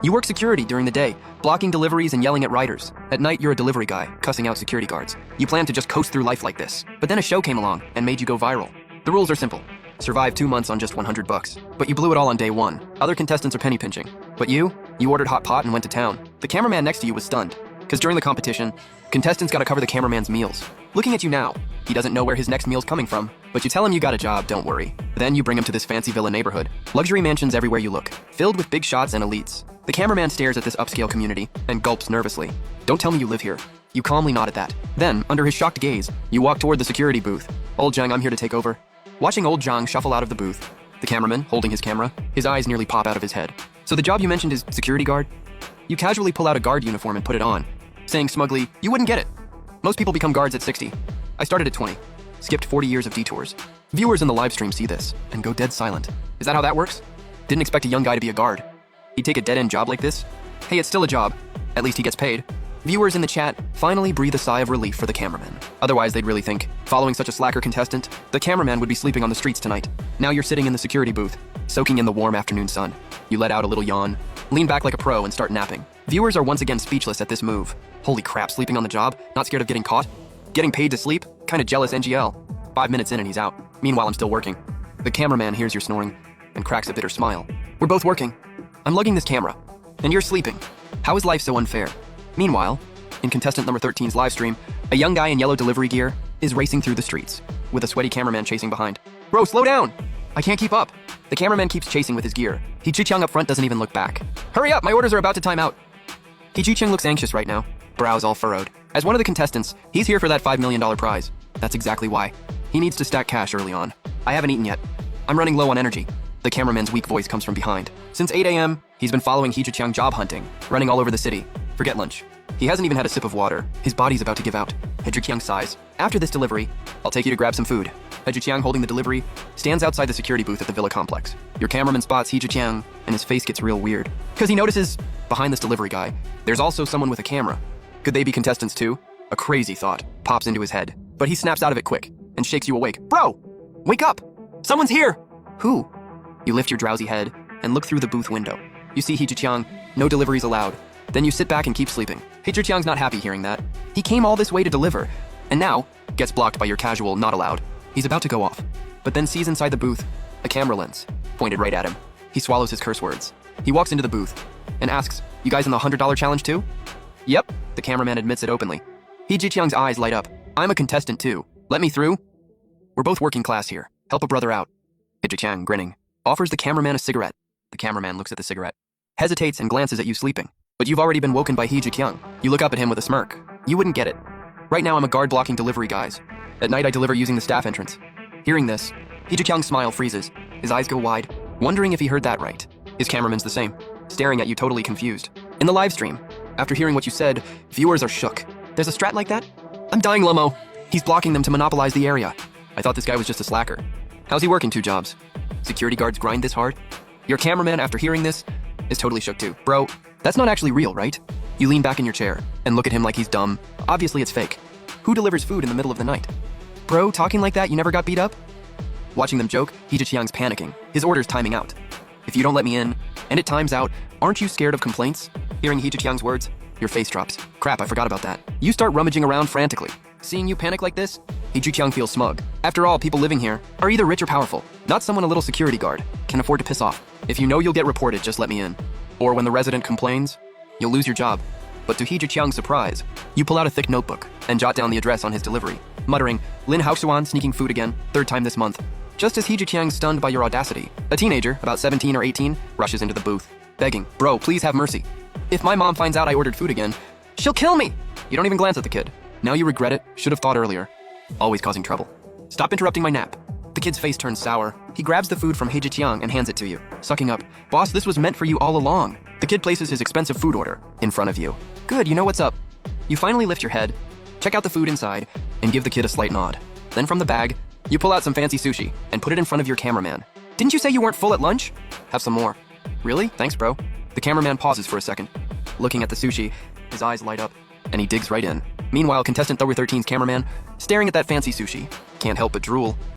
You work security during the day, blocking deliveries and yelling at riders. At night, you're a delivery guy, cussing out security guards. You plan to just coast through life like this. But then a show came along and made you go viral. The rules are simple. Survive 2 months on just $100. But you blew it all on day 1. Other contestants are penny pinching. But you ordered hot pot and went to town. The cameraman next to you was stunned. Because during the competition, contestants gotta cover the cameraman's meals. Looking at you now, he doesn't know where his next meal's coming from. But you tell him you got a job, don't worry. Then you bring him to this fancy villa neighborhood. Luxury mansions everywhere you look, filled with big shots and elites. The cameraman stares at this upscale community and gulps nervously. Don't tell me you live here. You calmly nod at that. Then, under his shocked gaze, you walk toward the security booth. Old Zhang, I'm here to take over. Watching old Zhang shuffle out of the booth, the cameraman, holding his camera, his eyes nearly pop out of his head. So the job you mentioned is security guard? You casually pull out a guard uniform and put it on, saying smugly, you wouldn't get it. Most people become guards at 60. I started at 20. Skipped 40 years of detours. Viewers in the live stream see this and go dead silent. Is that how that works? Didn't expect a young guy to be a guard. He'd take a dead-end job like this? Hey, it's still a job. At least he gets paid. Viewers in the chat finally breathe a sigh of relief for the cameraman. Otherwise, they'd really think, following such a slacker contestant, the cameraman would be sleeping on the streets tonight. Now you're sitting in the security booth, soaking in the warm afternoon sun. You let out a little yawn, lean back like a pro, and start napping. Viewers are once again speechless at this move. Holy crap, sleeping on the job? Not scared of getting caught? Getting paid to sleep? Kinda jealous NGL. 5 minutes in and he's out. Meanwhile, I'm still working. The cameraman hears your snoring and cracks a bitter smile. We're both working. I'm lugging this camera, and you're sleeping. How is life so unfair? Meanwhile, in contestant number 13's live stream, a young guy in yellow delivery gear is racing through the streets, with a sweaty cameraman chasing behind. Bro, slow down! I can't keep up. The cameraman keeps chasing with his gear. He Chi-Chung up front doesn't even look back. Hurry up, my orders are about to time out. He Chi-Chung looks anxious right now, brows all furrowed. As one of the contestants, he's here for that $5 million prize. That's exactly why. He needs to stack cash early on. I haven't eaten yet. I'm running low on energy. The cameraman's weak voice comes from behind. Since 8 a.m., he's been following He Chi-Chung job hunting, running all over the city. Forget lunch. He hasn't even had a sip of water. His body's about to give out. He Chi-Chung sighs. After this delivery, I'll take you to grab some food. He Chi-Chung, holding the delivery, stands outside the security booth at the villa complex. Your cameraman spots He Chi-Chung, and his face gets real weird. Because he notices, behind this delivery guy, there's also someone with a camera. Could they be contestants too? A crazy thought pops into his head. But he snaps out of it quick, and shakes you awake. Bro! Wake up! Someone's here! Who? You lift your drowsy head and look through the booth window. You see He Chi-Chung, no deliveries allowed. Then you sit back and keep sleeping. He Chi-Chung's not happy hearing that. He came all this way to deliver, and now gets blocked by your casual not allowed. He's about to go off, but then sees inside the booth a camera lens pointed right at him. He swallows his curse words. He walks into the booth and asks, you guys in the $100 challenge too? Yep, the cameraman admits it openly. He Chi-Chung's eyes light up. I'm a contestant too. Let me through? We're both working class here. Help a brother out. He Chi-Chung, grinning, offers the cameraman a cigarette. The cameraman looks at the cigarette, hesitates and glances at you sleeping. But you've already been woken by He Chi-Chung. You look up at him with a smirk. You wouldn't get it. Right now I'm a guard blocking delivery guys. At night I deliver using the staff entrance. Hearing this, He Chi-Chung's smile freezes. His eyes go wide, wondering if he heard that right. His cameraman's the same, staring at you totally confused. In the live stream, after hearing what you said, viewers are shook. There's a strat like that? I'm dying, Lomo. He's blocking them to monopolize the area. I thought this guy was just a slacker. How's he working 2 jobs? Security guards grind this hard? Your cameraman, after hearing this, is totally shook too. Bro, that's not actually real, right? You lean back in your chair and look at him like he's dumb. Obviously it's fake. Who delivers food in the middle of the night? Bro, talking like that, you never got beat up? Watching them joke, He Chi-Chung's panicking. His order's timing out. If you don't let me in, and it times out, aren't you scared of complaints? Hearing He Chi-Chung's words, your face drops. Crap, I forgot about that. You start rummaging around frantically. Seeing you panic like this, He Chi-Chung feels smug. After all, people living here are either rich or powerful. Not someone a little security guard can afford to piss off. If you know you'll get reported, just let me in. Or when the resident complains, you'll lose your job. But to He Chi-Chung's surprise, you pull out a thick notebook and jot down the address on his delivery, muttering, Lin Haoxuan sneaking food again, 3rd time this month. Just as He Chi-Chung's stunned by your audacity, a teenager, about 17 or 18, rushes into the booth, begging, bro, please have mercy. If my mom finds out I ordered food again, she'll kill me. You don't even glance at the kid. Now you regret it, should have thought earlier. Always causing trouble. Stop interrupting my nap. The kid's face turns sour. He grabs the food from He Chi-Chung and hands it to you, sucking up. Boss, this was meant for you all along. The kid places his expensive food order in front of you. Good, you know what's up. You finally lift your head, check out the food inside, and give the kid a slight nod. Then from the bag, you pull out some fancy sushi and put it in front of your cameraman. Didn't you say you weren't full at lunch? Have some more. Really? Thanks, bro. The cameraman pauses for a second. Looking at the sushi, his eyes light up, and he digs right in. Meanwhile, contestant number 13's cameraman, staring at that fancy sushi, can't help but drool.